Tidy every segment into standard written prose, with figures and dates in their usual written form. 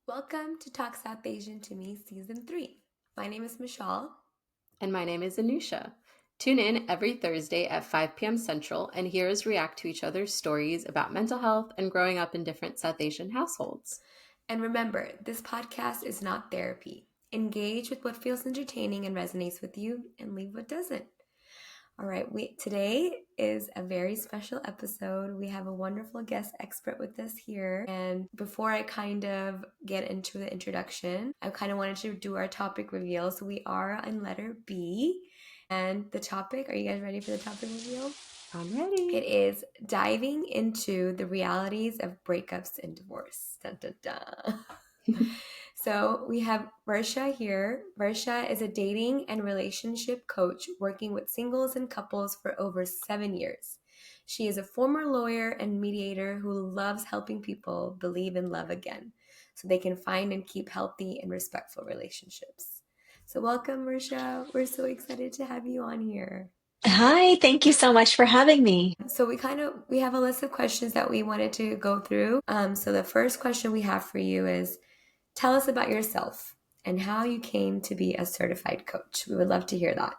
Welcome to Talk South Asian to Me Season 3. My name is Michelle. And my name is Anusha. Tune in every Thursday at 5 p.m. Central and hear us react to each other's stories about mental health and growing up in different South Asian households. And remember, this podcast is not therapy. Engage with what feels entertaining and resonates with you, and leave what doesn't. All right, today is a very special episode. We have a wonderful guest expert with us here. And before I kind of get into the introduction, I kind of wanted to do our topic reveal. So we are on letter B. And the topic, are you guys ready for the topic reveal? I'm ready. It is diving into the realities of breakups and divorce. Dun, dun, dun. So we have Varsha here. Varsha is a dating and relationship coach working with singles and couples for over 7 years. She is a former lawyer and mediator who loves helping people believe in love again so they can find and keep healthy and respectful relationships. So welcome, Varsha. We're so excited to have you on here. Hi, thank you so much for having me. So we have a list of questions that we wanted to go through. So the first question we have for you is, tell us about yourself and how you came to be a certified coach. We would love to hear that.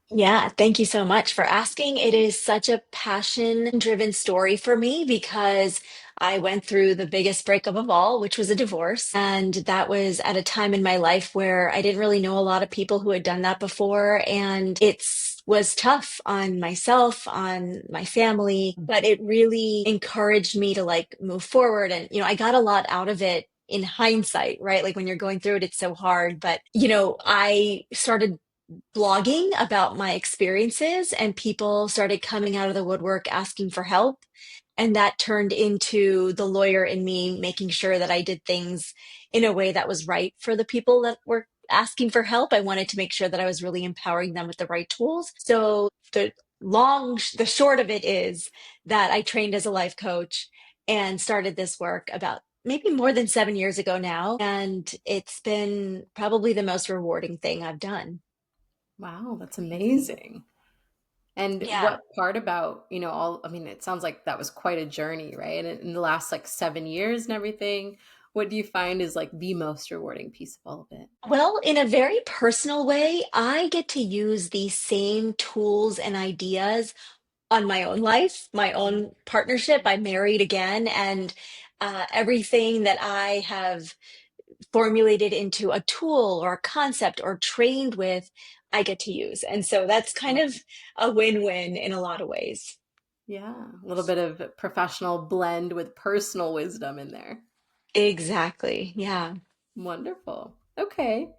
Yeah, thank you so much for asking. It is such a passion-driven story for me because I went through the biggest breakup of all, which was a divorce. And that was at a time in my life where I didn't really know a lot of people who had done that before. And was tough on myself, on my family, but it really encouraged me to move forward. And, I got a lot out of it in hindsight, right? Like when you're going through it, it's so hard. But, I started blogging about my experiences and people started coming out of the woodwork asking for help. And that turned into the lawyer in me making sure that I did things in a way that was right for the people that were asking for help. I wanted to make sure that I was really empowering them with the right tools. So the short of it is that I trained as a life coach and started this work about maybe more than 7 years ago now. And it's been probably the most rewarding thing I've done. Wow, that's Amazing. amazing. And Yeah. what part about, it sounds like that was quite a journey, right? And in the last 7 years and everything, what do you find is the most rewarding piece of all of it? Well, in a very personal way, I get to use these same tools and ideas on my own life, my own partnership. I'm married again, and everything that I have formulated into a tool or a concept or trained with, I get to use. And so that's kind of a win-win in a lot of ways. Yeah, a little bit of professional blend with personal wisdom in there. Exactly. Yeah. Wonderful. Okay.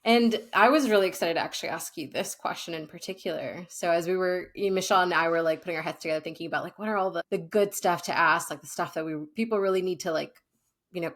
And I was really excited to actually ask you this question in particular. So as Michelle and I were putting our heads together thinking about what are all the good stuff to ask, the stuff that people really need to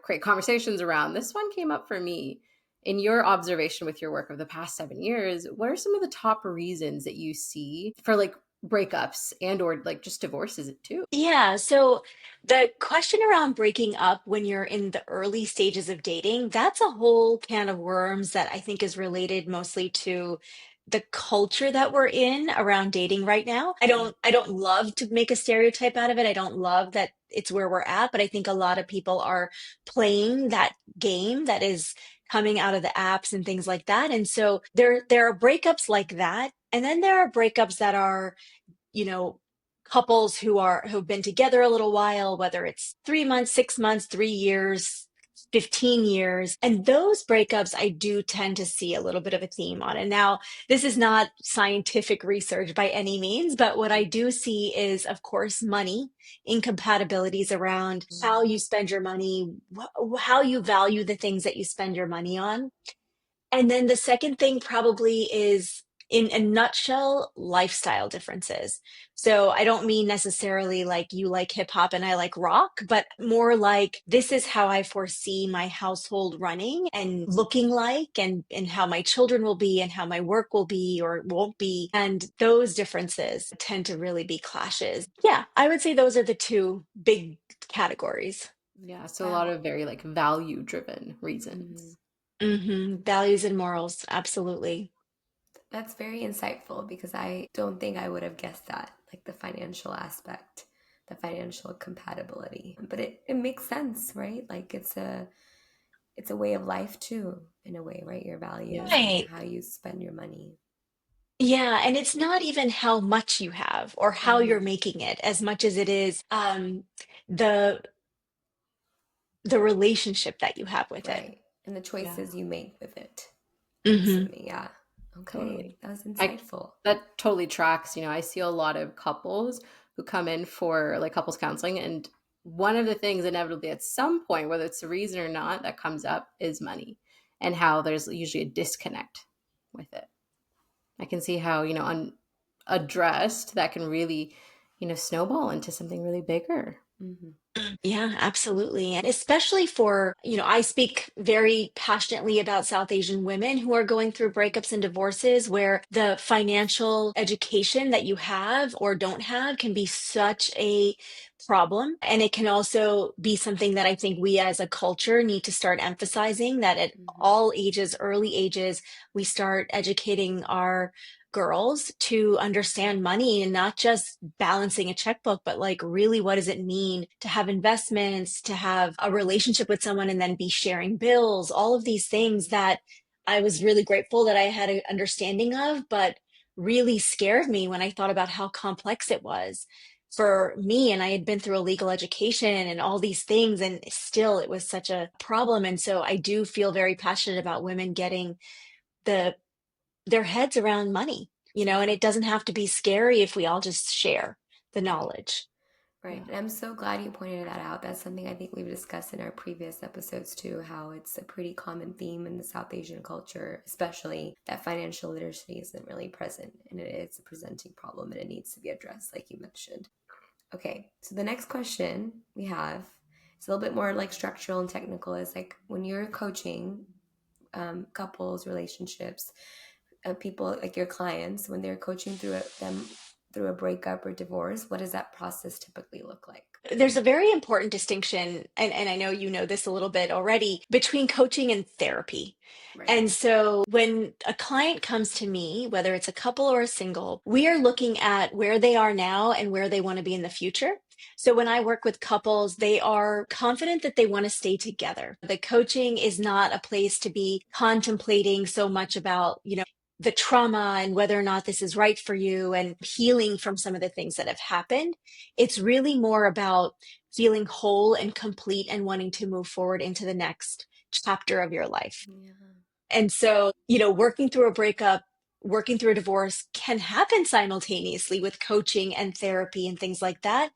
create conversations around. This one came up for me. In your observation with your work of the past 7 years, what are some of the top reasons that you see for breakups and or just divorces too? Yeah, so the question around breaking up when you're in the early stages of dating, that's a whole can of worms that I think is related mostly to the culture that we're in around dating right now. I don't love to make a stereotype out of it. I don't love that it's where we're at, but I think a lot of people are playing that game that is coming out of the apps and things like that. And so there are breakups like that, and then there are breakups that are you know, couples who've been together a little while, whether it's 3 months, 6 months, 3 years, 15 years. And those breakups, I do tend to see a little bit of a theme on. And now, this is not scientific research by any means, but what I do see is, of course, money, incompatibilities around how you spend your money, how you value the things that you spend your money on. And then the second thing probably is, in a nutshell, lifestyle differences. So I don't mean necessarily like you like hip hop and I like rock, but more like this is how I foresee my household running and looking like, and how my children will be and how my work will be or won't be. And those differences tend to really be clashes. Yeah, I would say those are the two big categories. Yeah, so a lot Wow. of very value driven Mhm. reasons. Values and morals, absolutely. That's very insightful because I don't think I would have guessed that, like the financial aspect, the financial compatibility. But it makes sense, right? it's a way of life too, in a way, right? Your values and Right. how you spend your money. Yeah, and it's not even how much you have or how you're Mm-hmm. making it as much as it is the the relationship that you have with it. Right. And the Yeah, choices you make with it. I'm Hmm. assuming, yeah. Okay, totally. that was I insightful. That totally tracks. You know, I see a lot of couples who come in for like couples counseling, and one of the things inevitably at some point, whether it's the reason or not, that comes up is money and how there's usually a disconnect with it. I can see how, you know, unaddressed that can really, you know, snowball into something really bigger. Mm-hmm. Yeah, absolutely. And especially for, I speak very passionately about South Asian women who are going through breakups and divorces, where the financial education that you have or don't have can be such a problem. And it can also be something that I think we as a culture need to start emphasizing, that at Mm-hmm. all ages, early ages, we start educating our girls to understand money and not just balancing a checkbook, but like really what does it mean to have investments, to have a relationship with someone and then be sharing bills, all of these things that I was really grateful that I had an understanding of, but really scared me when I thought about how complex it was for me. And I had been through a legal education and all these things, and still it was such a problem. And so I do feel very passionate about women getting the their heads around money, and Yeah, it doesn't have to be scary if we all just share the right. knowledge. Right. Yeah. And I'm so glad you pointed that out. That's something I think we've discussed in our previous episodes too, how it's a pretty common theme in the South Asian culture, especially that financial literacy isn't really present and it's a presenting problem and it needs to be addressed, like you mentioned. Okay. So the next question we have is a little bit more like structural and technical, is like when you're coaching couples, relationships, people like your clients, when they're coaching them through a breakup or divorce, what does that process typically look like? There's a very important distinction, and I know you know this a little bit already, between coaching and therapy. Right. And so when a client comes to me, whether it's a couple or a single, we are looking at where they are now and where they want to be in the future. So when I work with couples, they are confident that they want to stay together. The coaching is not a place to be contemplating so much about, the trauma and whether or not this is right for you and healing from some of the things that have happened. It's really more about feeling whole and complete and wanting to move forward into the next chapter of your life. Yeah. And so, working through a breakup, working through a divorce can happen simultaneously with coaching and therapy and things like that.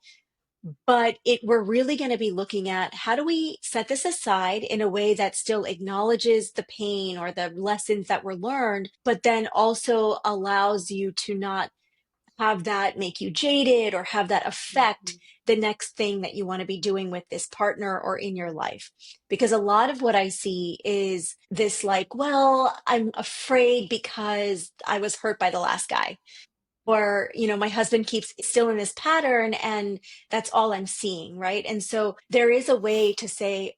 But we're really going to be looking at how do we set this aside in a way that still acknowledges the pain or the lessons that were learned, but then also allows you to not have that make you jaded or have that affect Mhm. the next thing that you want to be doing with this partner or in your life. Because a lot of what I see is this like, well, I'm afraid because I was hurt by the last guy. Or, my husband keeps still in this pattern and that's all I'm seeing. Right. And so there is a way to say,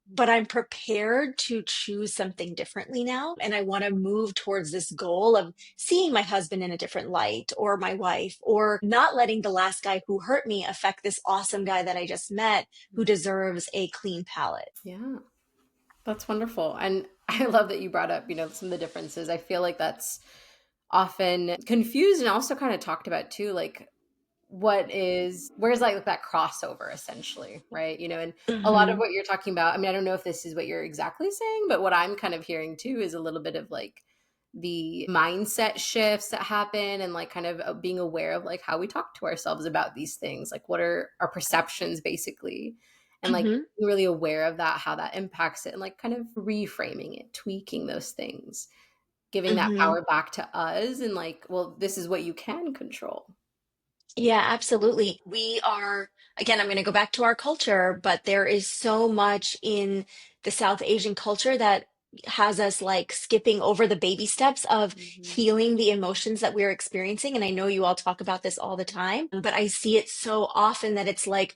but I'm prepared to choose something differently now. And I want to move towards this goal of seeing my husband in a different light, or my wife, or not letting the last guy who hurt me affect this awesome guy that I just met who deserves a clean palate. Yeah. That's wonderful. And I love that you brought up, you know, some of the differences. I feel like that's often confused and also kind of talked about too, like where's like that crossover essentially, right? You know, and a lot of Hmm. what you're talking about, I mean, I don't know if this is what you're exactly saying, but what I'm kind of hearing too is a little bit of like the mindset shifts that happen and like kind of being aware of like how we talk to ourselves about these things, like what are our perceptions basically, and like Hmm. being really aware of that, how that impacts it, and like kind of reframing it, tweaking those things, giving that Hmm. power back to us, and like, well, this is what you can control. Yeah, absolutely. We are, again, I'm going to go back to our culture, but there is so much in the South Asian culture that has us like skipping over the baby steps of Mm-hmm. healing the emotions that we're experiencing. And I know you all talk about this all the time, but I see it so often that it's like,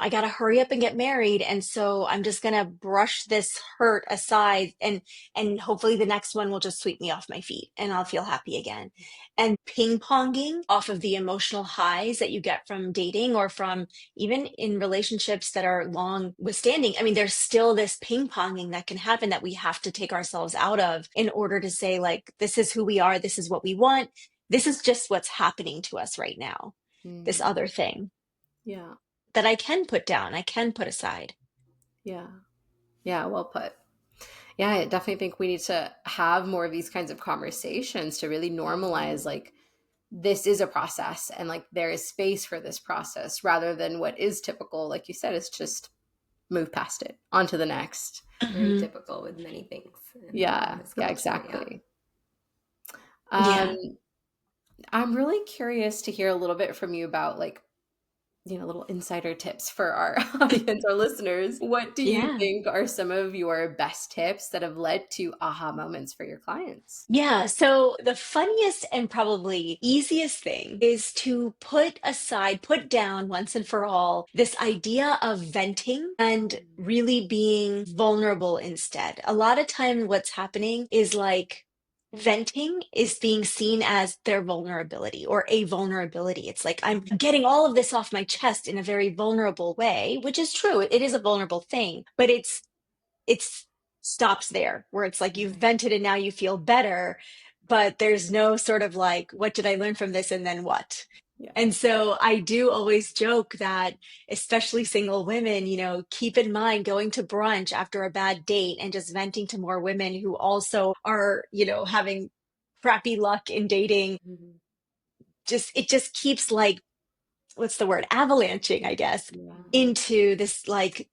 I got to hurry up and get married. And so I'm just going to brush this hurt aside, and hopefully the next one will just sweep me off my feet and I'll feel happy again. And ping ponging off of the emotional highs that you get from dating or from even in relationships that are long withstanding. I mean, there's still this ping ponging that can happen that we have to take ourselves out of in order to say, like, this is who we are, this is what we want, this is just what's happening to us right now. This Mm. other thing Yeah. that I can put down, I can put aside. Yeah. Yeah. Well put. Yeah, I definitely think we need to have more of these kinds of conversations to really normalize like this is a process and like there is space for this process rather than what is typical, like you said, is just move past it onto the next. Very Mhm. typical with many things in Yeah, this yeah, culture. Yeah. exactly. Um, Yeah. I'm really curious to hear a little bit from you about like, little insider tips for our audience, our listeners. What do you Yeah. think are some of your best tips that have led to aha moments for your clients? Yeah, so the funniest and probably easiest thing is to put aside, put down once and for all this idea of venting and Mm-hmm. really being vulnerable instead. A lot of time, what's happening is like venting is being seen as their vulnerability or a vulnerability. It's like I'm getting all of this off my chest in a very vulnerable way, which is true. It is a vulnerable thing, but it's stops there where it's like you've Right. vented and now you feel better, but there's no sort of like, what did I learn from this and then what? Yeah. And so I do always joke that, especially single women, keep in mind going to brunch after a bad date and just venting to more women who also are, having crappy luck in dating. Mm-hmm. It just keeps like, what's the word, avalanching, I guess, Yeah. into this like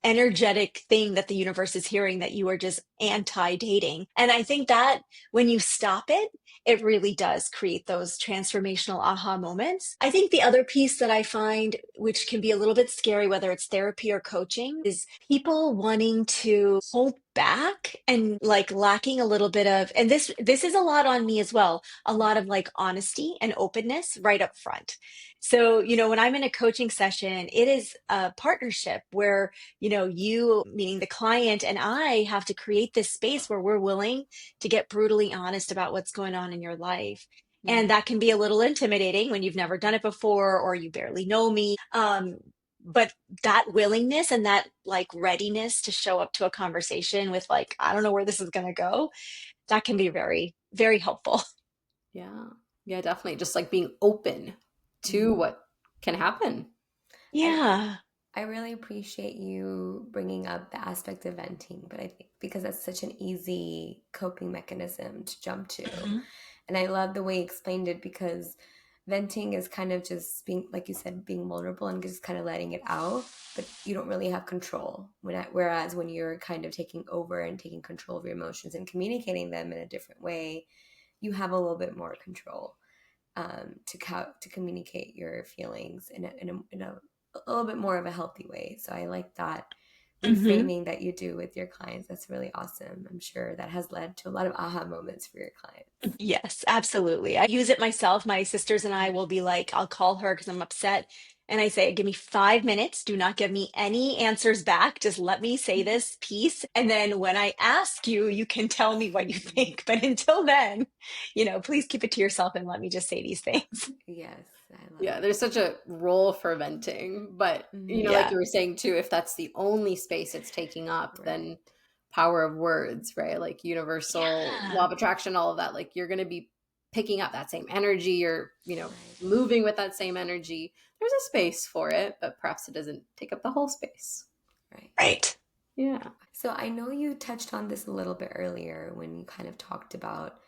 energetic thing that the universe is hearing that you are just anti dating. And I think that when you stop it, it really does create those transformational aha moments. I think the other piece that I find, which can be a little bit scary, whether it's therapy or coaching, is people wanting to hold back and like lacking a little bit of, and this is a lot on me as well, a lot of like honesty and openness right up front. So, when I'm in a coaching session, it is a partnership where, you, meaning the client, and I have to create this space where we're willing to get brutally honest about what's going on in your life. And Mm. that can be a little intimidating when you've never done it before or you barely know me. But that willingness and that like readiness to show up to a conversation with like, I don't know where this is going to go, that can be very, very helpful. Yeah. Yeah, definitely. Just like being open to Mm-hmm. what can happen. I Yeah. I really appreciate you bringing up the aspect of venting, but I think because that's such an easy coping mechanism to jump to. Mhm. And I love the way you explained it because venting is kind of just being, like you said, being vulnerable and just kind of letting it out, but you don't really have control. Whereas when you're kind of taking over and taking control of your emotions and communicating them in a different way, you have a little bit more control to communicate your feelings a little bit more of a healthy way. So I like that Mhm. reframing that you do with your clients. That's really awesome. I'm sure that has led to a lot of aha moments for your clients. Yes, absolutely. I use it myself. My sisters and I will be like, I'll call her because I'm upset. And I say, give me 5 minutes. Do not give me any answers back. Just let me say this piece. And then when I ask you, you can tell me what you think. But until then, please keep it to yourself and let me just say these things. Yes, I love Yeah, it. there's such a role for venting, but Hmm. like Yeah. you were saying too, if that's the only space it's taking up, Right. then power of words, right? Like universal Yeah. law of attraction, all of that, like you're going to be picking up that same energy or, Right. moving with that same energy. There's a space for it, but perhaps it doesn't take up the whole space. Right. Right. Yeah. So I know you touched on this a little bit earlier when you kind of talked about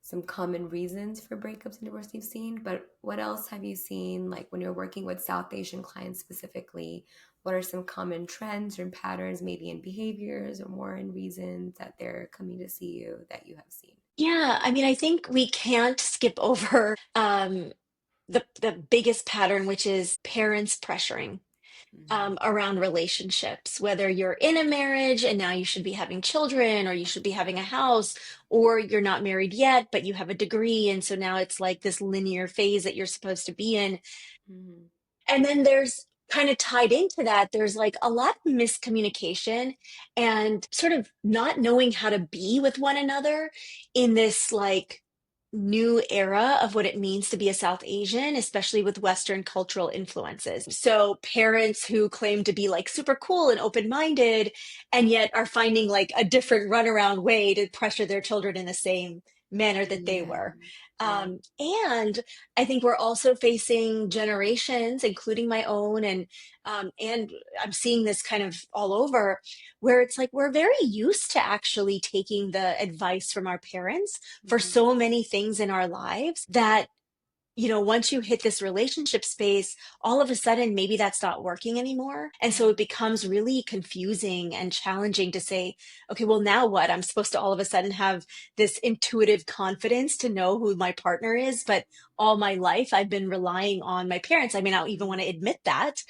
some common reasons for breakups and divorce you've seen, but what else have you seen, like when you're working with South Asian clients specifically? What are some common trends or patterns, maybe in behaviors or more in reasons that they're coming to see you that you have seen? Yeah. I mean, I think we can't skip over the biggest pattern, which is parents pressuring. Mm-hmm. around relationships, whether you're in a marriage and now you should be having children, or you should be having a house, or you're not married yet, but you have a degree. And so now it's like this linear phase that you're supposed to be in. Mm-hmm. And then there's kind of tied into that, there's like a lot of miscommunication and sort of not knowing how to be with one another in this like new era of what it means to be a South Asian, especially with Western cultural influences. So parents who claim to be like super cool and open-minded and yet are finding like a different runaround way to pressure their children in the same manner that they Yeah. were. Yeah. And I think we're also facing generations, including my own, and I'm seeing this kind of all over, where it's like we're very used to actually taking the advice from our parents for Mm-hmm. so many things in our lives that, once you hit this relationship space, all of a sudden maybe that's not working anymore. And so Yeah. it becomes really confusing and challenging to say, okay, well, now what? I'm supposed to all of a sudden have this intuitive confidence to know who my partner is. But all my life, I've been relying on my parents. I may not even Mm-hmm. want to admit that.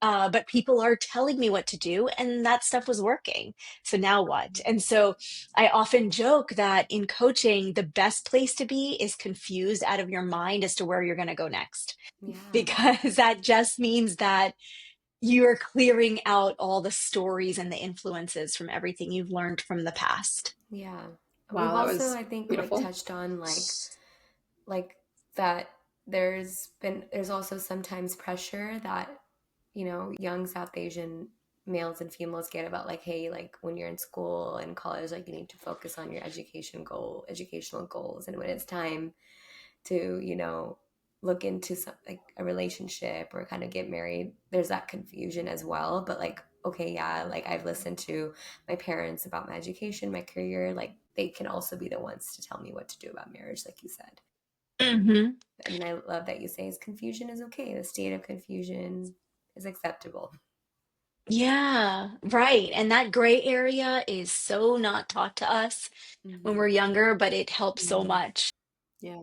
But people are telling me what to do, and that stuff was working. So now what? And so I often joke that in coaching, the best place to be is confused out of your mind as to where you're going to go next, Yeah. because that just means that you're clearing out all the stories and the influences from everything you've learned from the past. Yeah. We've Wow, that also, was I think, like beautiful. touched on like that there's also sometimes pressure that, young South Asian males and females get about like, hey, like when you're in school and college, like you need to focus on your educational goals. And when it's time to, look into some, like a relationship or kind of get married, there's that confusion as well. But like, okay, yeah, like I've listened to my parents about my education, my career, like they can also be the ones to tell me what to do about marriage, like you said. Hmm. And then I love that you say is confusion is okay. The state of confusion is acceptable. Yeah, right. And that gray area is so not taught to us when Mm-hmm. we're younger, but it helps so Mhm. much. Yeah.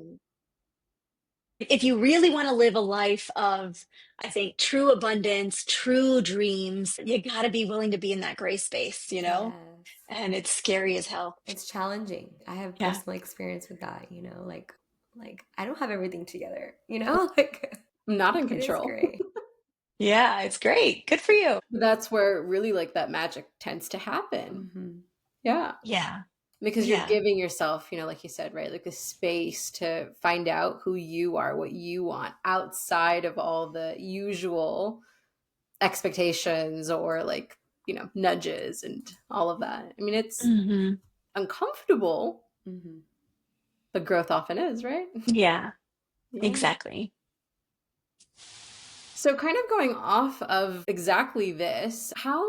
If you really want to live a life of, I think, true abundance, true dreams, you got to be willing to be in that gray space, Yes. And it's scary as hell. It's challenging. I have Yeah. personal experience with that, like I don't have everything together, like I'm not in it is control. great. Yeah, it's great. Good for you. That's where really like that magic tends to happen. Mm-hmm. Yeah. Yeah. Because you're Yeah. giving yourself, like you said, right? Like the space to find out who you are, what you want outside of all the usual expectations or like, nudges and all of that. I mean, it's Hmm. uncomfortable, Mm-hmm. but growth often is, right? Yeah, Yeah. exactly. So, kind of going off of exactly this, how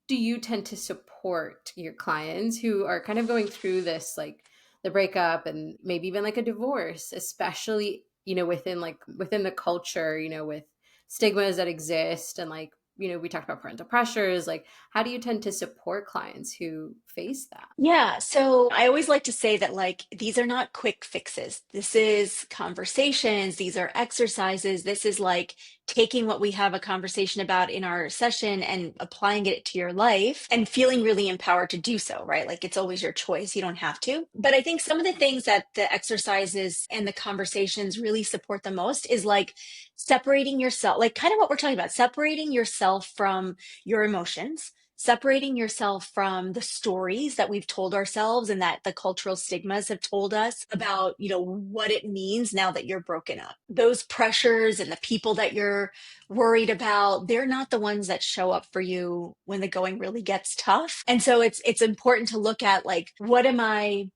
do you tend to support your clients who are kind of going through this, like the breakup and maybe even like a divorce, especially, within the culture, with stigmas that exist and like, we talked about parental pressures. Like, how do you tend to support clients who face that? Yeah, so I always like to say that, like, these are not quick fixes. This is conversations, these are exercises. This is like taking what we have a conversation about in our session and applying it to your life and feeling really empowered to do so, right? Like, it's always your choice. You don't have to. But I think some of the things that the exercises and the conversations really support the most is like separating yourself, like kind of what we're talking about, separating yourself from your emotions, separating yourself from the stories that we've told ourselves and that the cultural stigmas have told us about, what it means now that you're broken up. Those pressures and the people that you're worried about, they're not the ones that show up for you when the going really gets tough. And so it's important to look at like, what am I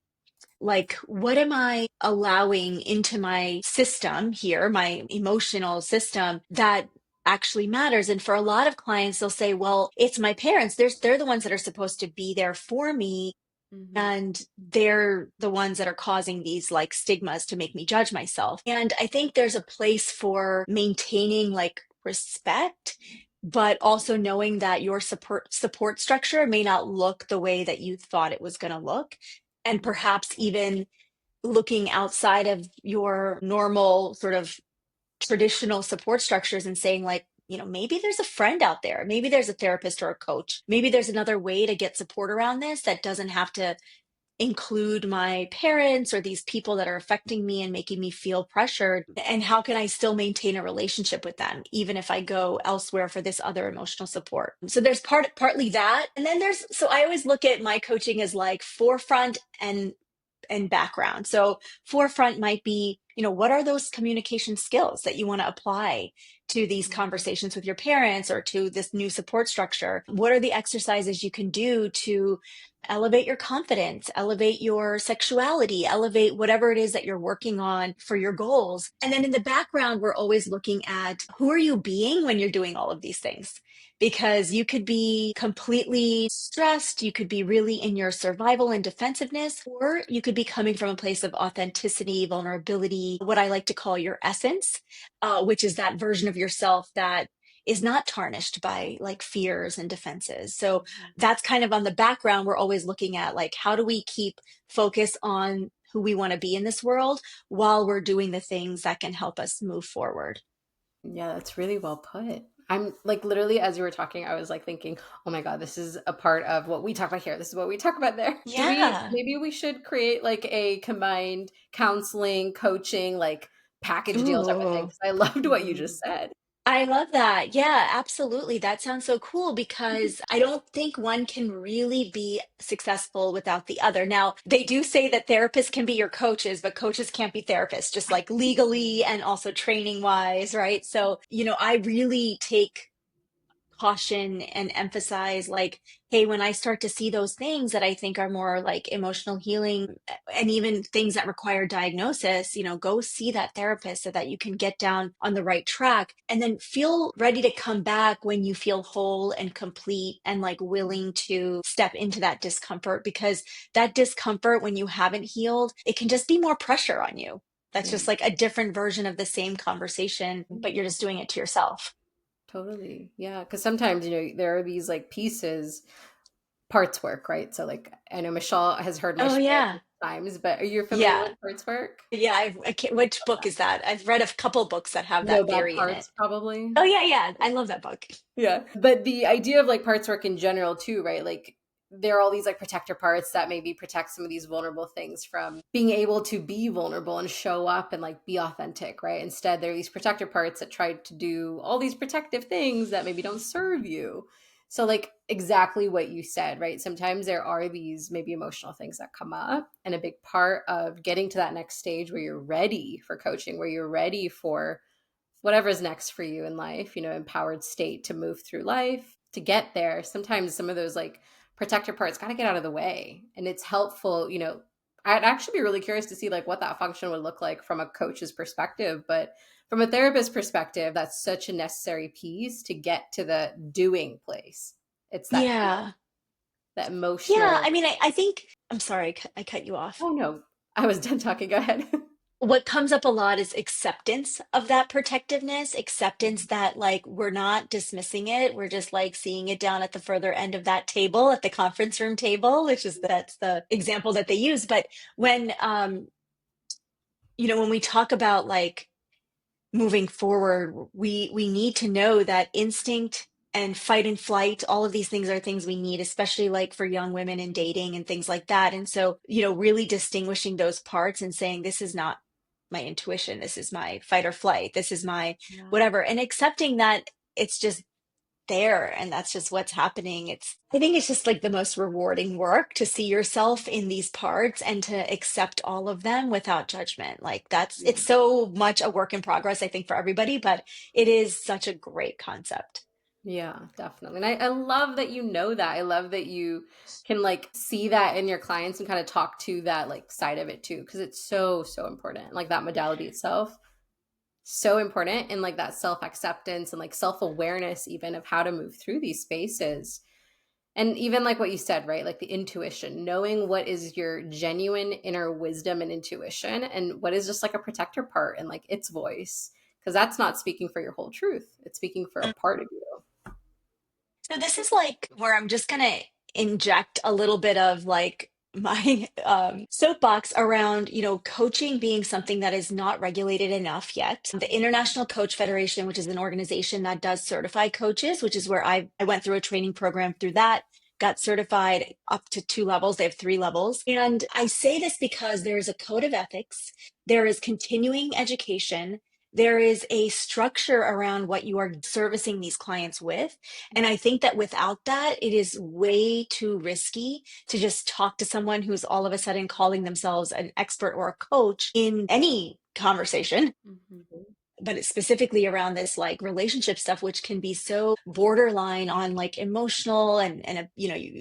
allowing into my system here, my emotional system, that actually matters? And for a lot of clients, they'll say, well, it's my parents. They're the ones that are supposed to be there for me. Mm-hmm. And they're the ones that are causing these like stigmas to make me judge myself. And I think there's a place for maintaining like respect, but also knowing that your support structure may not look the way that you thought it was going to look. And Mm-hmm. perhaps even looking outside of your normal sort of traditional support structures and saying like, maybe there's a friend out there. Maybe there's a therapist or a coach. Maybe there's another way to get support around this that doesn't have to include my parents or these people that are affecting me and making me feel pressured. And how can I still maintain a relationship with them even if I go elsewhere for this other emotional support? So there's partly that, and then so I always look at my coaching as like forefront and background. So forefront might be, what are those communication skills that you want to apply to these conversations with your parents or to this new support structure? What are the exercises you can do to elevate your confidence, elevate your sexuality, elevate whatever it is that you're working on for your goals? And then in the background, we're always looking at who are you being when you're doing all of these things? Because you could be completely stressed, you could be really in your survival and defensiveness, or you could be coming from a place of authenticity, vulnerability, what I like to call your essence, which is that version of yourself that is not tarnished by like fears and defenses. So that's kind of on the background. We're always looking at like, how do we keep focus on who we want to be in this world while we're doing the things that can help us move forward? Yeah, that's really well put. I'm like literally as you were talking, I was like thinking, oh my God, this is a part of what we talk about here. This is what we talk about there. Yeah. Maybe we should create like a combined counseling, coaching, like package deal type of thing. Ooh. 'Cause I loved what you just said. I love that. Yeah, absolutely. That sounds so cool because I don't think one can really be successful without the other. Now, they do say that therapists can be your coaches, but coaches can't be therapists, just like legally and also training wise, right? So, I really take caution and emphasize like, hey, when I start to see those things that I think are more like emotional healing and even things that require diagnosis, go see that therapist so that you can get down on the right track and then feel ready to come back when you feel whole and complete and like willing to step into that discomfort, because that discomfort when you haven't healed, it can just be more pressure on you. That's Yeah. just like a different version of the same conversation, but you're just doing it to yourself. Totally. Yeah. Cause sometimes, there are these like pieces, parts work, right? So like I know Michelle has heard my Oh spiel yeah. times, but are you familiar Yeah. with parts work? Yeah, I can't, which book is that? I've read a couple books that have No that bad theory in it. parts, probably. Oh yeah, yeah. I love that book. Yeah. But the idea of like parts work in general too, right? Like there are all these like protector parts that maybe protect some of these vulnerable things from being able to be vulnerable and show up and like be authentic, right? Instead, there are these protector parts that try to do all these protective things that maybe don't serve you. So like exactly what you said, right? Sometimes there are these maybe emotional things that come up, and a big part of getting to that next stage where you're ready for coaching, where you're ready for whatever's next for you in life, empowered state to move through life, to get there. Sometimes some of those like protector parts got to get out of the way. And it's helpful, I'd actually be really curious to see like what that function would look like from a coach's perspective. But from a therapist perspective, that's such a necessary piece to get to the doing place. It's that, Yeah. that Yeah. emotional. I mean, I think, I'm sorry, I cut you off. Oh no, I was done talking. Go ahead. What comes up a lot is acceptance of that protectiveness, acceptance that like we're not dismissing it. We're just like seeing it down at the further end of that table, at the conference room table, which is that's the example that they use. But when when we talk about like moving forward, we need to know that instinct and fight and flight, all of these things are things we need, especially like for young women in dating and things like that. And so, really distinguishing those parts and saying, this is not my intuition, this is my fight or flight, this is my Yeah. whatever, and accepting that it's just there and that's just what's happening. I think it's just like the most rewarding work to see yourself in these parts and to accept all of them without judgment. Like it's so much a work in progress, I think, for everybody, but it is such a great concept. Yeah, definitely. And I love that you know that. I love that you can like see that in your clients and kind of talk to that like side of it too, because it's so, so important. Like that modality itself, so important. And like that self acceptance and like self awareness, even of how to move through these spaces. And even like what you said, right? Like the intuition, knowing what is your genuine inner wisdom and intuition and what is just like a protector part and like its voice. Because that's not speaking for your whole truth, it's speaking for a part of you. So this is like where I'm just gonna inject a little bit of like my soapbox around, coaching being something that is not regulated enough yet. The International Coach Federation, which is an organization that does certify coaches, which is where I went through a training program through that, got certified up to 2 levels. They have 3 levels. And I say this because there is a code of ethics, there is continuing education, there is a structure around what you are servicing these clients with. And I think that without that, it is way too risky to just talk to someone who's all of a sudden calling themselves an expert or a coach in any conversation, Mm-hmm. but it's specifically around this like relationship stuff, which can be so borderline on like emotional and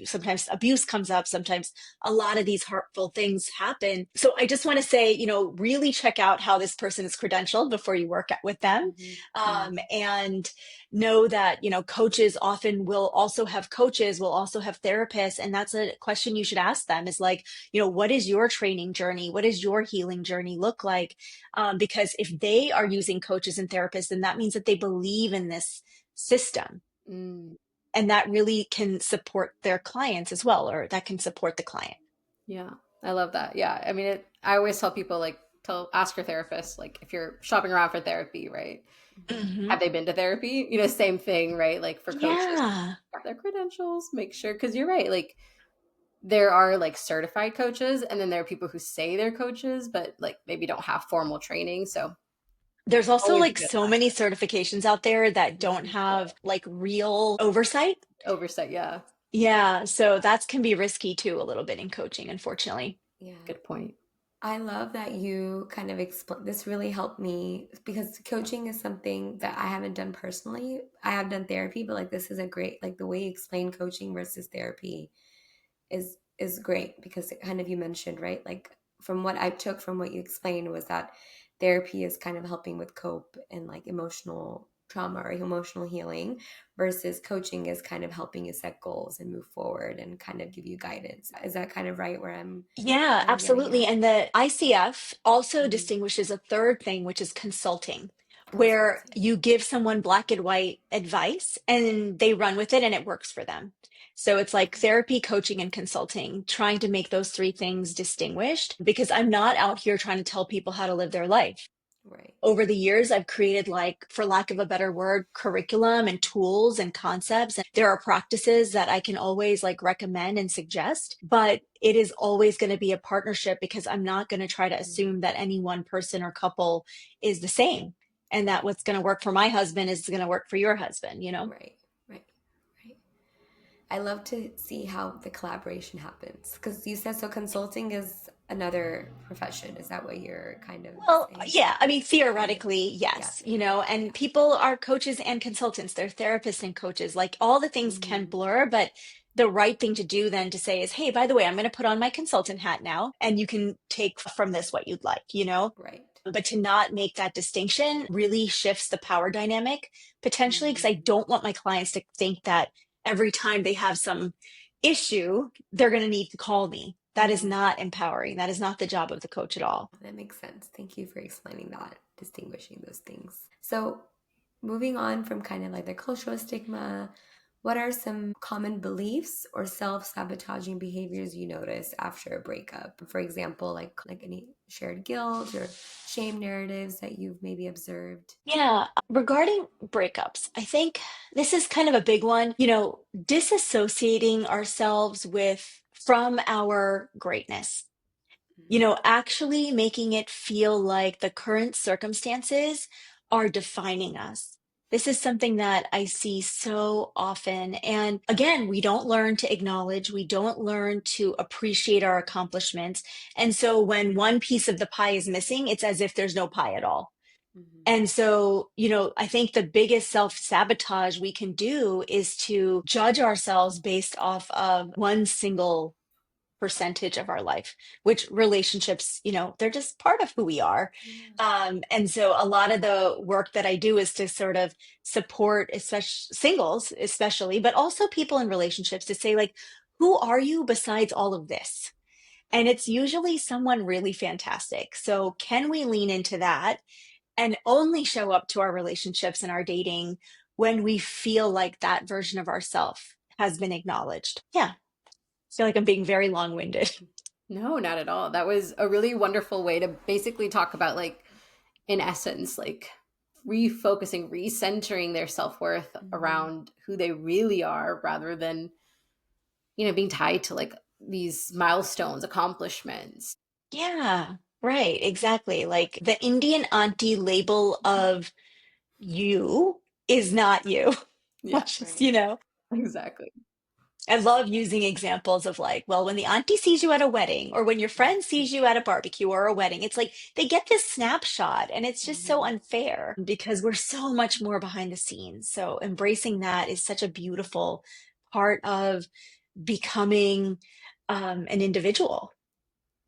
sometimes abuse comes up, sometimes a lot of these hurtful things happen. So I just want to say, really check out how this person is credentialed before you work with them. Mm-hmm. And know that, coaches often will also have coaches, will also have therapists. And that's a question you should ask them is like, what is your training journey? What does your healing journey look like? Because if they are using coaches and therapists, then that means that they believe in this system. Mm, And that really can support their clients as well, or that can support the client. yeah, I love that. Yeah, I mean, I always tell people like, ask your therapist, like if you're shopping around for therapy, right? Mm-hmm. Hmm. Have they been to therapy? Same thing, right? Like for coaches, Yeah. got their credentials, make sure, because you're right. Like there are like certified coaches, and then there are people who say they're coaches, but like maybe don't have formal training. So There's also always a like good so many certifications out there that don't Mm-hmm. have like real oversight. oversight. Yeah, Yeah. So that can be risky too, a little bit in coaching, unfortunately. Yeah. good point. I love that you kind of explain. This really helped me because coaching is something that I haven't done personally. I have done therapy, but like this is a great, like the way you explain coaching versus therapy is great because it kind of you mentioned, right? Like from what I took from what you explained was that therapy is kind of helping with cope and like emotional trauma or emotional healing versus coaching is kind of helping you set goals and move forward and kind of give you guidance. Is that kind of right where Yeah, I'm getting absolutely. at? And the ICF also Mhm. distinguishes a third thing, which is consulting, where Consulting. you give someone black and white advice and they run with it and it works for them. So it's like Okay. therapy, coaching, and consulting, trying to make those three things distinguished because I'm not out here trying to tell people how to live their life. Right. Over the years, I've created, like, for lack of a better word, curriculum and tools and concepts. And there are practices that I can always like recommend and suggest, but it is always going to be a partnership because I'm not going to try to Mhm. assume that any one person or couple is the same and that Right. what's going to work for my husband is going to work for your husband. Right. Right. Right. I love to see how the collaboration happens because you said so consulting is another profession. Is that what you're kind of Well, saying? yeah, I mean, Kind of. theoretically, Yeah. yes, Yeah. and people are coaches and consultants, they're therapists and coaches. Like all the things can Hmm. blur, but the right thing to do then to say is, hey, by the way, I'm going to put on my consultant hat now, and you can take from this what you'd like. Right. But to not make that distinction really shifts the power dynamic potentially, because I Hmm. don't want my clients to think that every time they have some issue, they're going to need to call me. That is Hmm. not empowering. That is not the job of the coach at all. That makes sense. Thank you for explaining that, distinguishing those things. So, moving on from kind of like the cultural stigma, what are some common beliefs or self-sabotaging behaviors you notice after a breakup? For example, like any shared guilt or shame narratives that you've maybe observed. Yeah, regarding breakups, I think this is kind of a big one, disassociating ourselves from our greatness, actually making it feel like the current circumstances are defining us. This is something that I see so often. And again, we don't learn to acknowledge, we don't learn to appreciate our accomplishments. And so when one piece of the pie is missing, it's as if there's no pie at all. Mm-hmm. And so, I think the biggest self sabotage we can do is to judge ourselves based off of one single percentage of our life, which relationships, they're just part of who we are. Yeah. And so a lot of the work that I do is to sort of support, especially singles, especially, but also people in relationships to say, like, who are you besides all of this? And it's usually someone really fantastic. So, can we lean into that and only show up to our relationships and our dating when we feel like that version of ourself has been acknowledged? Yeah. I feel like I'm being very long winded. No, not at all. That was a really wonderful way to basically talk about, like, in essence, like refocusing, recentering their self-worth Mhm. around who they really are rather than, being tied to like these milestones, accomplishments. Yeah, right, exactly. Like the Indian auntie label of you is not you. Yeah, Let's just, Right. exactly. I love using examples of like, well, when the auntie sees you at a wedding or when your friend sees you at a barbecue or a wedding, it's like they get this snapshot and it's just so Mhm. unfair because we're so much more behind the scenes. So embracing that is such a beautiful part of becoming an individual.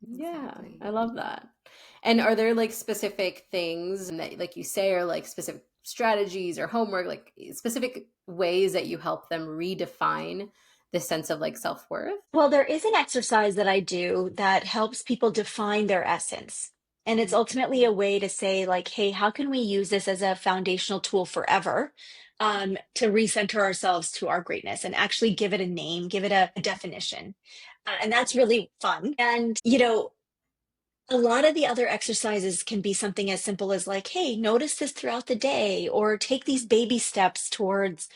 Yeah, Exactly. I love that. And are there like specific things that, like you say, or like specific strategies or homework, like specific ways that you help them redefine the sense of like self-worth? Well, there is an exercise that I do that helps people define their essence. And it's ultimately a way to say, like, hey, how can we use this as a foundational tool forever to recenter ourselves to our greatness and actually give it a name, give it a definition? And that's really fun. And, a lot of the other exercises can be something as simple as, like, hey, notice this throughout the day, or take these baby steps towards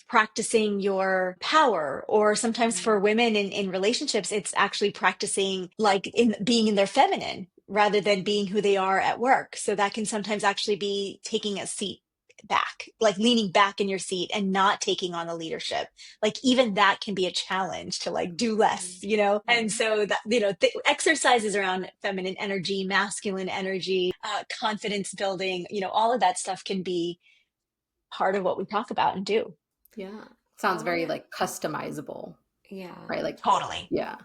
practicing your power. Or sometimes for Mhm. women in relationships, it's actually practicing like in being in their feminine rather than being who they are at work. So that can sometimes actually be taking a seat back, like leaning back in your seat and not taking on the leadership. Like even that can be a challenge to like do less, Mhm. And Mhm. so that, exercises around feminine energy, masculine energy, confidence building, all of that stuff can be part of what we talk about and do. Yeah. I Sounds want very to, like customizable, yeah. right? Like, Totally. yeah.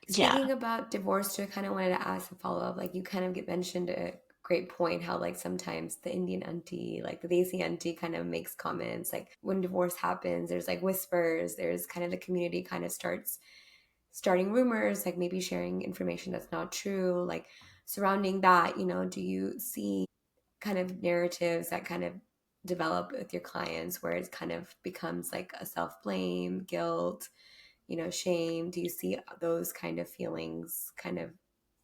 Yeah. Speaking about divorce, too, I kind of wanted to ask a follow up. Like, you kind of get mentioned a great point how, like, sometimes the Indian auntie, like the Desi auntie, kind of makes comments. Like, when divorce happens, there's like whispers, there's kind of the community kind of starting rumors, like maybe sharing information that's not true. Like, surrounding that, do you see kind of narratives that kind of develop with your clients where it kind of becomes like a self blame, guilt? Shame? Do you see those kind of feelings kind of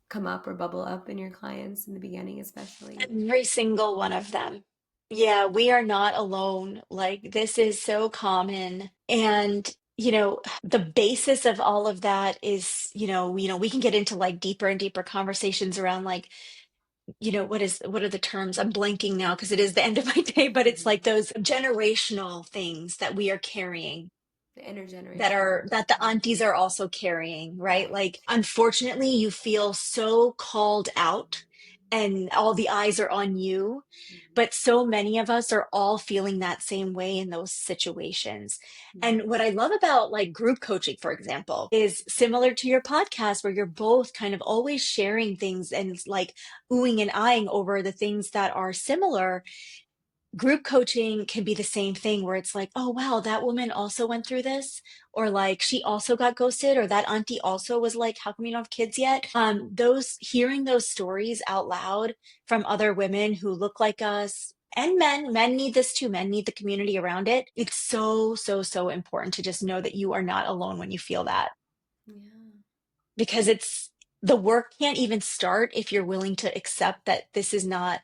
come up or bubble up in your clients in the beginning, especially? Every single one of them. Yeah, we are not alone. Like, this is so common. And, the basis of all of that is, we can get into like deeper and deeper conversations around like, what are the terms? I'm blanking now because it is the end of my day, but it's like Hmm. those generational things that we are carrying The that intergenerational. are that the aunties are also carrying, right? Yeah. Like unfortunately you feel so called out and all the eyes are on you, Hmm. but so many of us are all feeling that same way in those situations. And Hmm. what I love about like group coaching, for example, is similar to your podcast where you're both kind of always sharing things and like oohing and eyeing over the things that are similar. Group coaching can be the same thing where it's like, oh, wow, that woman also went through this. Or like she also got ghosted, or that auntie also was like, how come you don't have kids yet? Those hearing those stories out loud from other women who look like us and men need this too. Men need the community around it. It's so, so, so important to just know that you are not alone when you feel that Yeah. because the work can't even start if you're willing to accept that this is not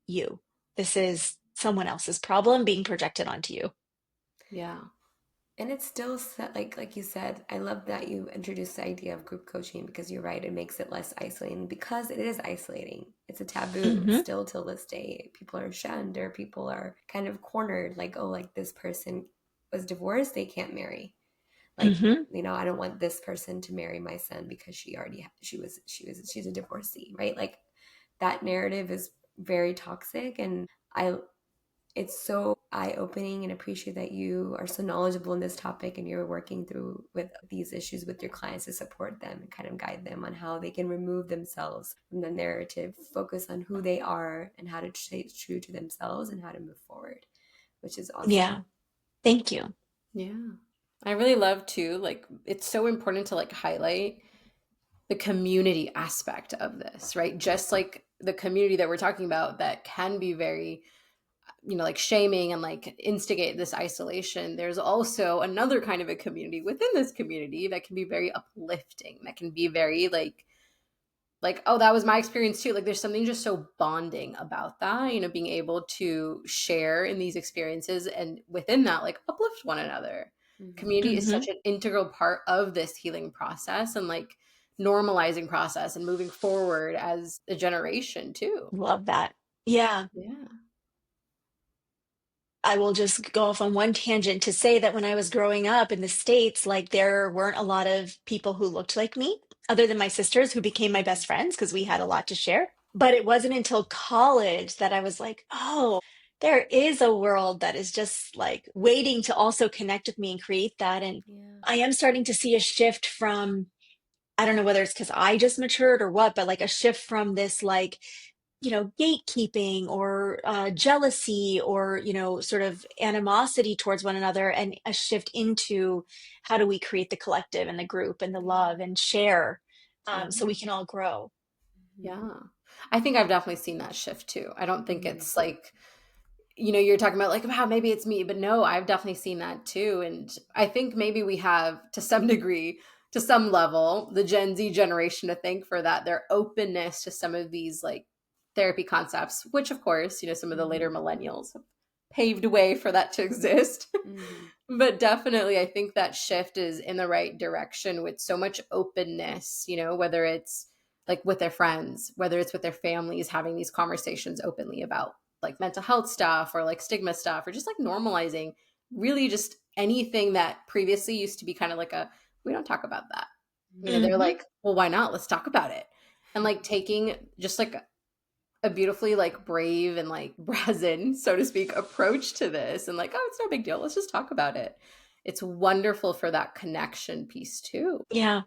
you. This is someone else's problem being projected onto you. Yeah. And it's still like you said, I love that you introduced the idea of group coaching because you're right, it makes it less isolating because it is isolating. It's a taboo Hmm. still till this day. People are shunned or people are kind of cornered, like, oh, like this person was divorced, they can't marry. Like, Hmm. I don't want this person to marry my son because she's a divorcee, right? Like, that narrative is very toxic, and I it's so eye-opening, and appreciate that you are so knowledgeable in this topic and you're working through with these issues with your clients to support them and kind of guide them on how they can remove themselves from the narrative, focus on who they are and how to stay true to themselves and how to move forward, which is Yeah. awesome. Thank you. Yeah. I really love too, like, it's so important to like highlight the community aspect of this, right? Just like the community that we're talking about that can be very like shaming and like instigate this isolation, there's also another kind of a community within this community that can be very uplifting, that can be very like, oh, that was my experience too. Like there's something just so bonding about that, being able to share in these experiences and within that, like uplift one another. Mm-hmm. Community is Hmm. such an integral part of this healing process and like normalizing process and moving forward as a generation too. Love that. Yeah. Yeah. I will just go off on one tangent to say that when I was growing up in the States, like there weren't a lot of people who looked like me, other than my sisters who became my best friends because we had a lot to share. But it wasn't until college that I was like, oh, there is a world that is just like waiting to also connect with me and create that. And Yeah. I am starting to see a shift from, I don't know whether it's because I just matured or what, but like a shift from this like gatekeeping or jealousy or, sort of animosity towards one another, and a shift into how do we create the collective and the group and the Yeah. love and share, so we Yeah. can all grow. Mm-hmm. Yeah. I think I've definitely seen that shift too. I don't think Mm-hmm. it's like, you're talking about like, wow, maybe it's me, but no, I've definitely seen that too. And I think maybe we have to some degree, to some level, the Gen Z generation to thank for that, their openness to some of these like therapy concepts, which of course, some of the later Mm-hmm. millennials have paved way for that to exist. Mm-hmm. But definitely, I think that shift is in the right direction with so much openness, whether it's like with their friends, whether it's with their families, having these conversations openly about like mental health stuff or like stigma stuff or just like normalizing really just anything that previously used to be kind of like a, we don't talk about that. They're Hmm. like, well, why not? Let's talk about it. And like taking just like a beautifully like brave and like brazen, so to speak, approach to this and like, oh, it's no big deal. Let's just talk about it. It's wonderful for that connection piece too. Yeah,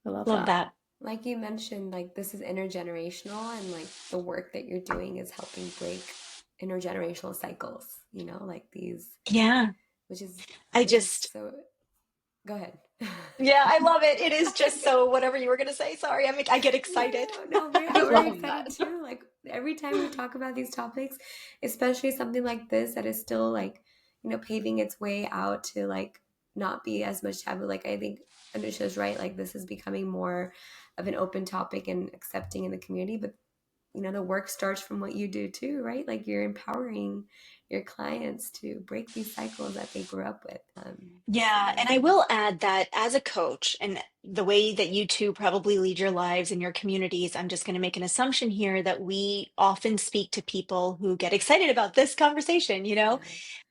I love love that. that. Like you mentioned, like this is intergenerational, and like the work that you're doing is helping break intergenerational cycles, like these, Yeah, which is I which is just, so, go ahead. yeah, I love it. It is just so, whatever you were going to say, sorry, I get excited. No, I we're love excited that. too. Like every time we talk about these topics, especially something like this that is still like, paving its way out to like not be as much taboo. Like I think Anusha's right. Like this is becoming more of an open topic and accepting in the community. But the work starts from what you do too, right? Like you're empowering your clients to break these cycles that they grew up with. It's Yeah, and I amazing. will add that as a coach and the way that you two probably lead your lives and your communities, I'm just going to make an assumption here that we often speak to people who get excited about this conversation, Yeah.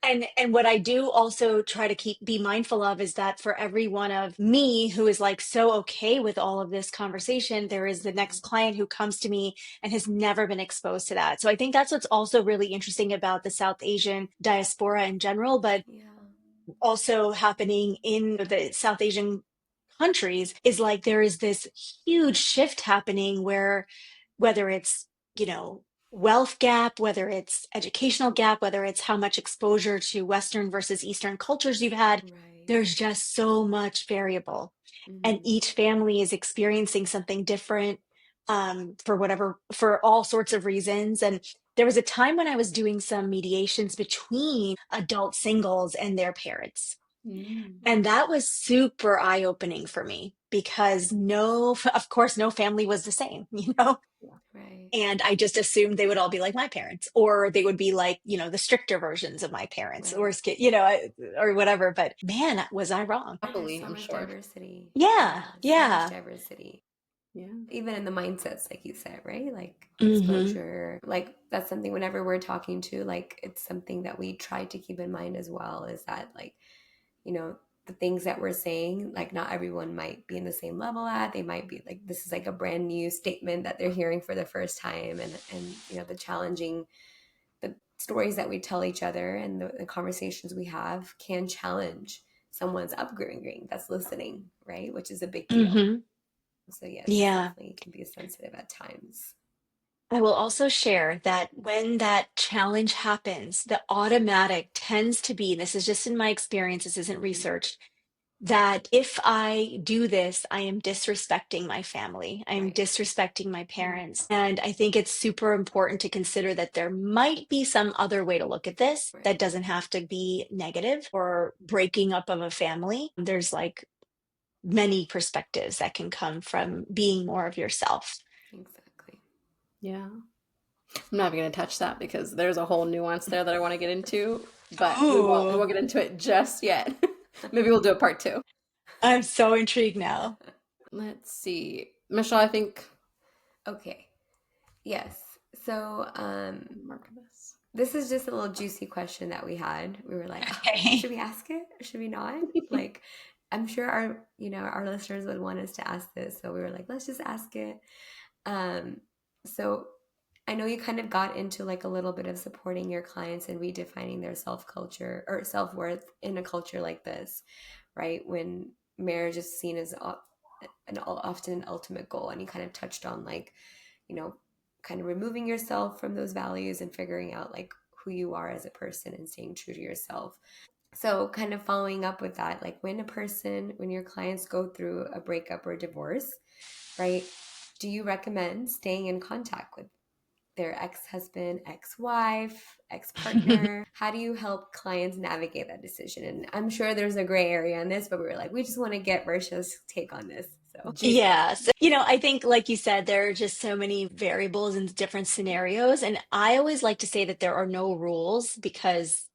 And what I do also try to be mindful of is that for every one of me who is like so okay with all of this conversation, there is the Mm-hmm. next client who comes to me and has never been exposed to that. So I think that's what's also really interesting about the South Asian diaspora in general, but Yeah. also happening in the South Asian countries is like there is this huge shift happening where whether it's, you know, wealth gap, whether it's educational gap, whether it's how much exposure to Western versus Eastern cultures you've had, Right. there's just so much variable. And Mm-hmm. each family is experiencing something different, for all sorts of reasons. And there was a time when I was doing some mediations between adult singles and their parents. Mm. And that was super eye-opening for me because of course, no family was the same, Yeah. Right. And I just assumed they would all be like my parents, or they would be like, the stricter versions of my parents, or, Right. or whatever. But man, was I wrong. There's Happily, so I'm much sure. diversity. Yeah, Yeah, so much yeah. diversity. Yeah. Even in the mindsets, like you said, right? Like Hmm. exposure, like that's something whenever we're talking to, like it's something that we try to keep in mind as well, is that like, you know, the things that we're saying, like not everyone might be in the same level at. They might be like, this is like a brand new statement that they're hearing for the first time. And the challenging, the stories that we tell each other and the conversations we have can challenge someone's upbringing that's listening, right? Which is a big deal. Hmm. So yes, it's Yeah. definitely can be sensitive at times. I will also share that when that challenge happens, the automatic tends to be, this is just in my experience, this isn't Mm-hmm. researched, that if I do this, I am disrespecting my family. I'm Right. disrespecting my parents. And I think it's super important to consider that there might be some other way to look at this Right. that doesn't have to be negative or breaking up of a family. There's like many perspectives that can come from being more of yourself. Exactly. Yeah. I'm not even going to touch that because there's a whole nuance there that I want to get into, but we Ooh, won't get into it just yet. Maybe we'll do a part two. I'm so intrigued now. Let's see. Michelle, I think Okay. Yes. So, mark this. this is just a little juicy question that we had. We were like, oh, Okay. should we ask it or should we not? Like, I'm sure our listeners would want us to ask this. So we were like, let's just ask it. Um, so I know you kind of got into like a little bit of supporting your clients and redefining their self culture or self worth in a culture like this, right? When marriage is seen as often an ultimate goal, and you kind of touched on like, you know, kind of removing yourself from those values and figuring out like who you are as a person and staying true to yourself. So, kind of following up with that, like when your clients go through a breakup or divorce, right? Do you recommend staying in contact with their ex-husband, ex-wife, ex-partner? How do you help clients navigate that decision? And I'm sure there's a gray area in this, but we were like, we just want to get Varsha's take on this. So, Juicy. Yeah. So, I think, like you said, there are just so many variables and different scenarios. And I always like to say that there are no rules because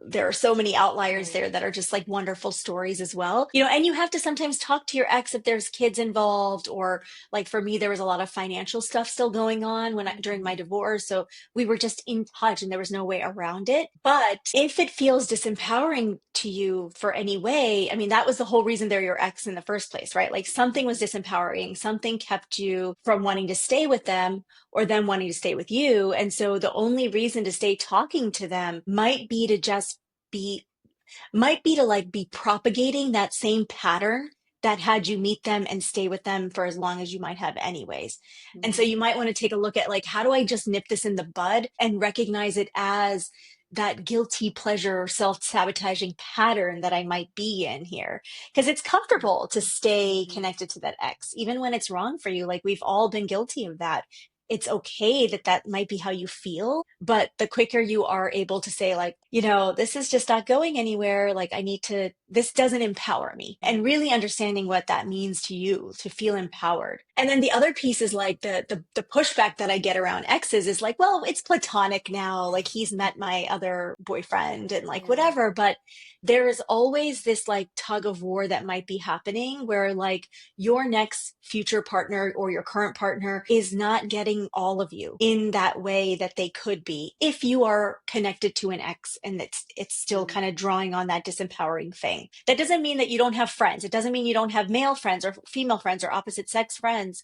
there are so many outliers right. there that are just like wonderful stories as well. And you have to sometimes talk to your ex if there's kids involved, or like for me, there was a lot of financial stuff still going on during my Mm-hmm. divorce. So we were just in touch and there was no way around it. But if it feels disempowering to you for any way, I mean, that was the whole reason they're your ex in the first place, right? Like something was disempowering, something kept you from wanting to stay with them or them wanting to stay with you. And so the only reason to stay talking to them be might be to like be propagating that same pattern that had you meet them and stay with them for as long as you might have anyways. And so Mm-hmm. you might want to take a look at like, how do I just nip this in the bud and recognize it as that guilty pleasure or self-sabotaging pattern that I might be in here? Because it's comfortable to stay Mm-hmm. connected to that ex, even when it's wrong for you. Like we've all been guilty of that. It's okay that that might be how you feel, but the quicker you are able to say like, this is just not going anywhere, like this doesn't empower me, and Mm-hmm. really understanding what that means to you to feel empowered. And then the other piece is like the pushback that I get around exes is like, well, it's platonic now, like he's met my other boyfriend and like Yeah. whatever. But there is always this like tug of war that might be happening where like your next future partner or your current partner is not getting all of you in that way that they could be if you are connected to an ex and it's still Mm-hmm. kind of drawing on that disempowering thing. That doesn't mean that you don't have friends. It doesn't mean you don't have male friends or female friends or opposite sex friends.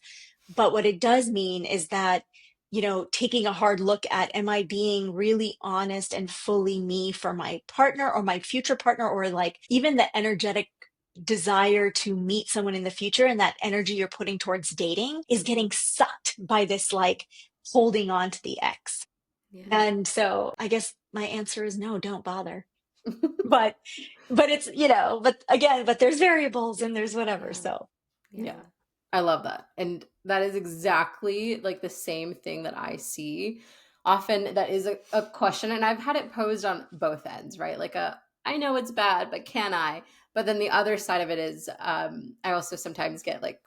But what it does mean is that taking a hard look at, am I being really honest and fully me for my partner or my future partner, or like even the energetic desire to meet someone in the future and that energy you're putting towards dating is Mm-hmm. getting sucked by this like holding on to the ex. Yeah. And so I guess my answer is no, don't bother. But it's, but again, but there's variables and there's whatever. Yeah. So Yeah. Yeah. I love that. And that is exactly like the same thing that I see. Often that is a question, and I've had it posed on both ends, right? Like I know it's bad, but can I? But then the other side of it is I also sometimes get like,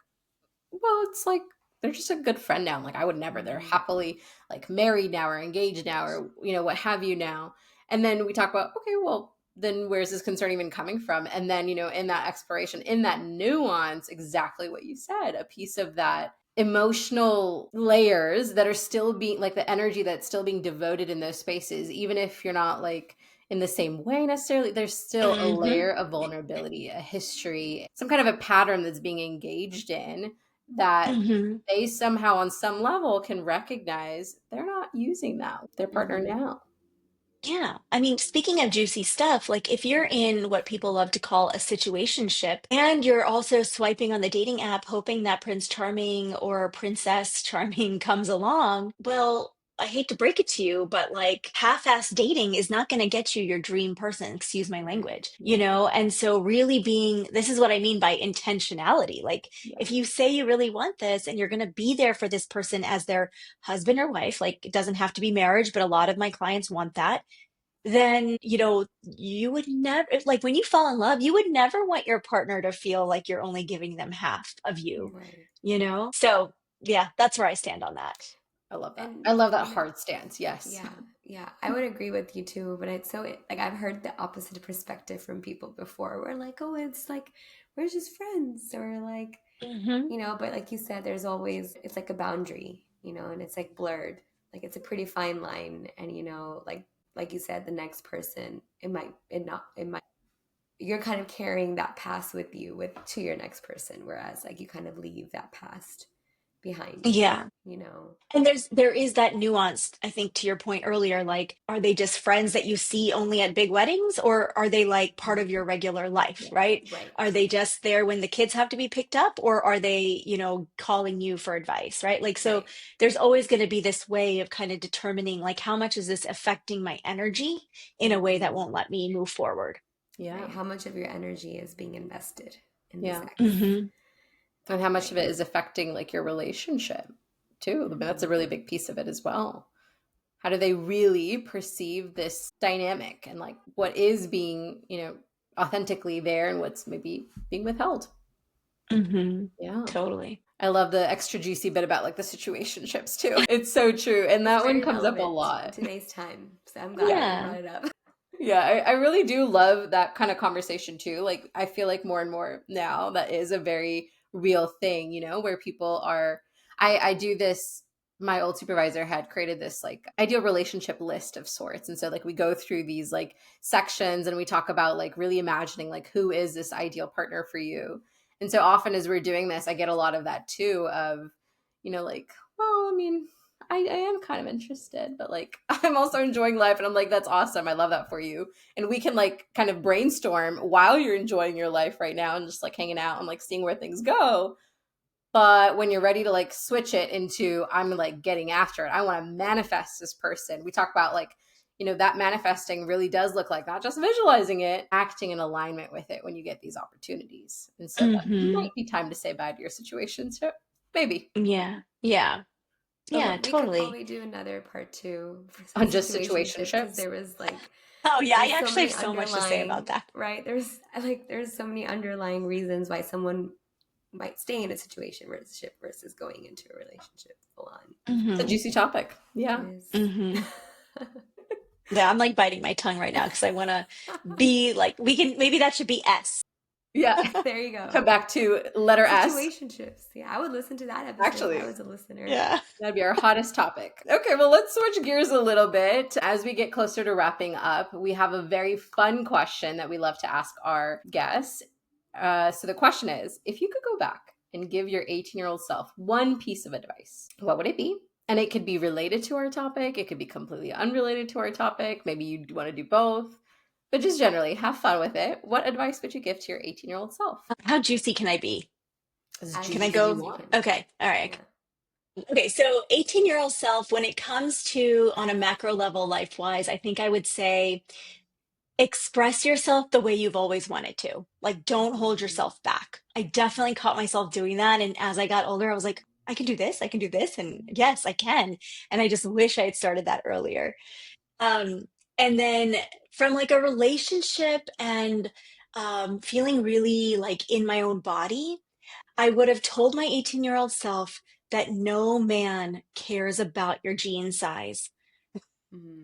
well, it's like they're just a good friend now. I'm like, I would never. They're Mm-hmm. happily like married now or engaged now or what have you now. And then we talk about, okay, well, then where's this concern even coming from? And then, in that exploration, in that nuance, exactly what you said, a piece of that emotional layers that are still being like the energy that's still being devoted in those spaces, even if you're not like in the same way necessarily, there's still a mhm, layer of vulnerability, a history, some kind of a pattern that's being engaged in that mhm. they somehow on some level can recognize they're not using that with their partner Mm-hmm. now. Yeah. I mean, speaking of juicy stuff, like if you're in what people love to call a situationship and you're also swiping on the dating app hoping that Prince Charming or Princess Charming comes along, well, I hate to break it to you, but like half-ass dating is not going to get you your dream person, excuse my Right. language, you Yeah. know? And so really being, this is what I mean by intentionality. Like Yeah. if you say you really want this and you're going to be there for this person as their husband or wife, like it doesn't have to be marriage, but a lot of my clients want that, then, you know, you would never, like when you fall in love, you would never want your partner to feel like you're only giving them half of you, Right. you know? So yeah, that's where I stand on that. I love that. And I love that you know, hard stance. Yes. yeah, yeah, I would agree with you too. But it's so like I've heard the opposite perspective from people before. Where like, oh, it's like we're just friends, or like, Hmm. you know. But like you said, there's always it's like a boundary, you know, and it's like blurred. Like it's a pretty fine line, and you know, like you said, the next person, it might you're kind of carrying that past with you with to your next person, whereas like you kind of leave that past behind you, Yeah. you know. And there is that nuance, I think, to your point earlier, like, are they just friends that you see only at big weddings, or are they like part of your regular life, Yeah. right? Right. Are they just there when the kids have to be picked up, or are they, you know, calling you for advice, right? Like, so Right. there's always going to be this way of kind of determining, like, how much is this affecting my energy in a way that Hmm. won't let me move forward? Yeah. Right. How much of your energy is being invested in this Yeah. ex? Hmm. And how much of Right. it is affecting like your relationship too? I mean, that's a Hmm. really big piece of it as well. How do they really perceive this dynamic and like what is being, authentically there and what's maybe being withheld? Hmm. Yeah. Totally. I love the extra juicy bit about like the situationships too. It's so true. And It's that one very comes up a relevant in lot. today's time. So I'm glad that you Yeah. brought it up. Yeah, I really do love that kind of conversation too. Like, I feel like more and more now that is a very real thing, where people are. I do this. My old supervisor had created this like ideal relationship list of sorts. And so, like, we go through these like sections and we talk about like really imagining like who is this ideal partner for you. And so often as we're doing this, I get a lot of that too of, like, well, I mean, I am kind of interested, but like I'm also enjoying life. And I'm like, that's awesome. I love that for you. And we can like kind of brainstorm while you're enjoying your life right now and just like hanging out and like seeing where things go. But when you're ready to like switch it into, I'm like getting after it, I want to manifest this person. We talk about like, that manifesting really does look like not just visualizing it, acting in alignment with it when you get these opportunities. And so that Hmm. might be time to say bye to your situation. So maybe Yeah. Yeah. I Yeah, love We could totally. probably do another part two for on just situationship because situationships. there was like Oh, yeah, I there's so actually have many so much to say about underlying that. right there's so many underlying reasons why someone might stay in a situation relationship versus going into a relationship full on. It's a Hmm. juicy topic. It Yeah. is. Hmm. Yeah, I'm like biting my tongue right now because I want to be like, we can, maybe that should be S. Yeah. There you go. Come back to letter S. Situationships. Yeah, I would listen to that episode if I Actually, was a listener. Yeah. that'd be our hottest topic. Okay, well, let's switch gears a little bit. As we get closer to wrapping up, we have a very fun question that we love to ask our guests. So the question is, if you could go back and give your 18-year-old self one piece of advice, what would it be? And it could be related to our topic. It could be completely unrelated to our topic. Maybe you want to do both. But just generally, have fun with it. What advice would you give to your 18-year-old self? How juicy can I be? As As Can I juicy as juicy you go? as you want. can be. Okay. All right. Yeah. Okay. So 18-year-old self, when it comes to on a macro level, life wise, I think I would say express yourself the way you've always wanted to. Like, don't hold Mhm. yourself back. I definitely caught myself doing that. And as I got older, I was like, I can do this. I can do this. And yes, I can. And I just wish I had started that earlier. Um, and then from like a relationship and feeling really like in my own body, I would have told my 18-year-old self that no man cares about your jean size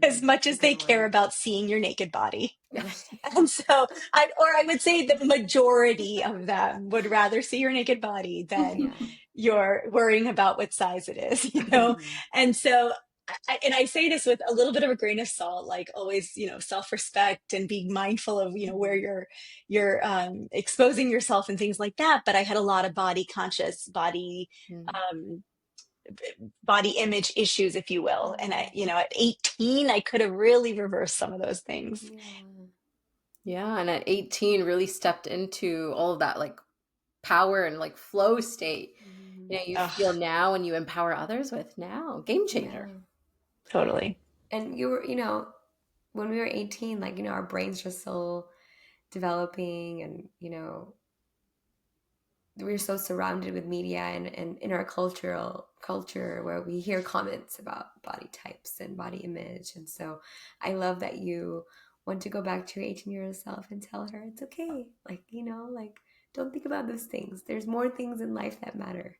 as much It's a as they good care one. about seeing your naked body. Right. And so I would say the majority of them would rather see your naked body than Yeah. you're worrying about what size it is, you know? Mhm. And so, and I say this with a little bit of a grain of salt, like always, you know, self-respect and being mindful of, you know, where Mhm. you're exposing yourself and things like that. But I had a lot of body conscious, Mm. um, body image issues, if you will. And I, Mhm. you know, at 18, I could have really reversed some of those things. Yeah. Yeah, and at 18 really stepped into all of that like power and like flow state. Mhm. You Ugh. feel now and you empower others with now. Game changer. Yeah. Totally. And you were, when we were 18, like, our brains were still developing, and, we're so surrounded with media, and in our culture where we hear comments about body types and body image. And so I love that you want to go back to your 18-year-old self and tell her it's okay. Like, like, don't think about those things. There's more things in life that matter,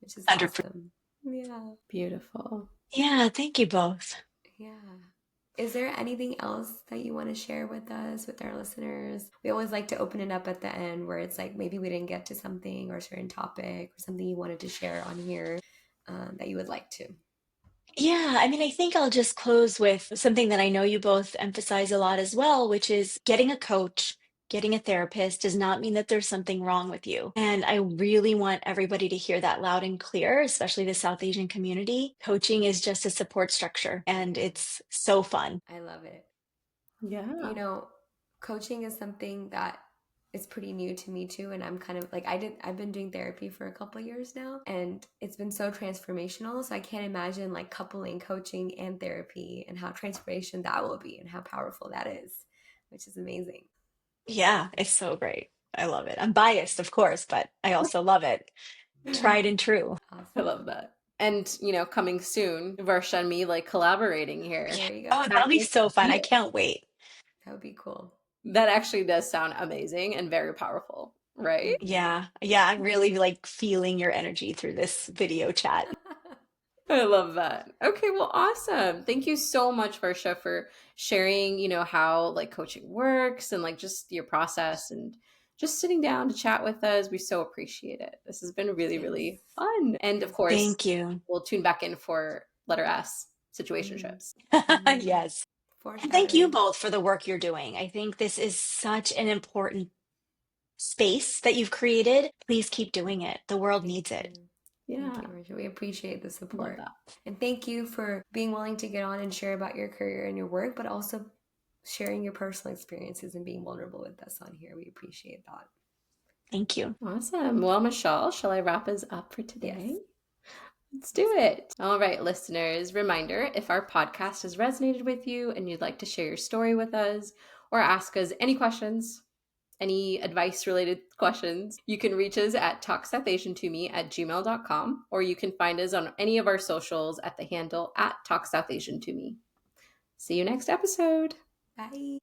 which is 100%. awesome. Yeah. Beautiful. Yeah, thank you both. Yeah. Is there anything else that you want to share with us, with our listeners? We always like to open it up at the end where it's like maybe we didn't get to something or a certain topic or something you wanted to share on here that you would like to. Yeah, I mean, I think I'll just close with something that I know you both emphasize a lot as well, which is getting a coach, getting a therapist does not mean that there's something wrong with you. And I really want everybody to hear that loud and clear, especially the South Asian community. Coaching is just a support structure, and it's so fun. I love it. Yeah. Coaching is something that is pretty new to me too, and I'm kind of like I've been doing therapy for a couple of years now, and it's been so transformational. So I can't imagine like coupling coaching and therapy and how transformation that will be and how powerful that is, which is amazing. Yeah, it's so great. I love it. I'm biased, of course, but I also love it. Tried and true. I Awesome. love that. And, coming soon, Varsha and me like collaborating here. There you Oh, go. that'll be so fun. I Yeah. can't wait. That would be cool. That actually does sound amazing and very powerful, right? Mm-hmm. Yeah, yeah, I'm really like feeling your energy through this video chat. I love that. Okay, well, awesome. Thank you so much, Varsha, for sharing, how like coaching works and like just your process and just sitting down to chat with us. We so appreciate it. This has been really, Yes. really fun. And of Yes. course, Thank you. we'll tune back in for letter S, Mm-hmm. situationships. Mm-hmm. Yes. And thank you Foreshadowing. both for the work you're doing. I think this is such an important space that you've created. Please keep doing it. The world Thank needs it. you. Thank Yeah, you, Rachel. We appreciate the love support. that. And thank you for being willing to get on and share about your career and your work, but also sharing your personal experiences and being vulnerable with us on here. We appreciate that. Thank you. Awesome. Well, Michelle, shall I wrap us up for Yes. today? Let's do it. All right, listeners. Reminder, if our podcast has resonated with you and you'd like to share your story with us or ask us any questions, any advice related questions, you can reach us at talksouthasiantome@gmail.com, or you can find us on any of our socials at the handle at talksouthasiantome. See you next episode. Bye.